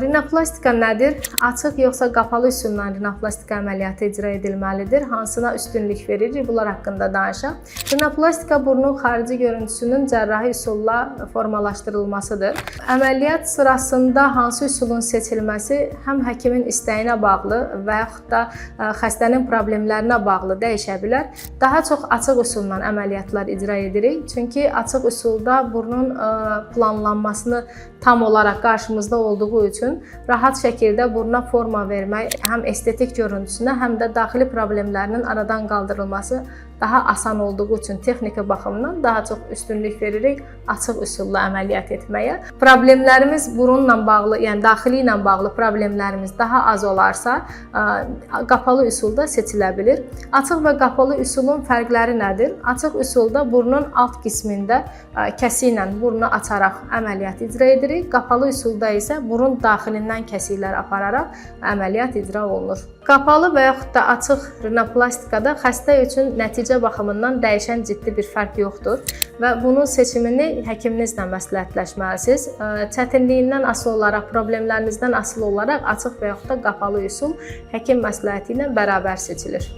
Rinoplastika nədir? Açıq yoxsa qapalı üsulla rinoplastika əməliyyatı icra edilməlidir? Hansına üstünlük veririk? Bunlar haqqında danışaq. Rinoplastika burnun xarici görüntüsünün cərrahi üsulla formalaşdırılmasıdır. Əməliyyat sırasında hansı üsulun seçilməsi həm həkimin istəyinə bağlı və yaxud da xəstənin problemlərinə bağlı dəyişə bilər. Daha çox açıq üsulla əməliyyatlar icra edirik. Çünki açıq üsulda burnun planlanmasını tam olaraq qarşımızda olduğu üçün rahat şəkildə buruna forma vermək həm estetik görüntüsünə, həm də daxili problemlərinin aradan qaldırılması daha asan olduğu üçün texniki baxımdan daha çox üstünlük veririk açıq üsulla əməliyyat etməyə. Problemlərimiz burunla bağlı, yəni daxili ilə bağlı problemlərimiz daha az olarsa, qapalı üsulda seçilə bilir. Açıq və qapalı üsulun fərqləri nədir? Açıq üsulda burnun alt qismində kəsi ilə burnu açaraq əməliyyat icra edirik. Qapalı üsulda isə burun daxilindən kəsiklər apararaq əməliyyat icra olunur. Qapalı və yaxud da açıq rinoplastikada xəstə üçün nəticə baxımından dəyişən ciddi bir fərq yoxdur və bunun seçimini həkiminizlə məsləhətləşməlisiniz. Çətinliyindən asılı olaraq, problemlərinizdən asılı olaraq açıq və yaxud da qapalı üsul həkim məsləhəti ilə bərabər seçilir.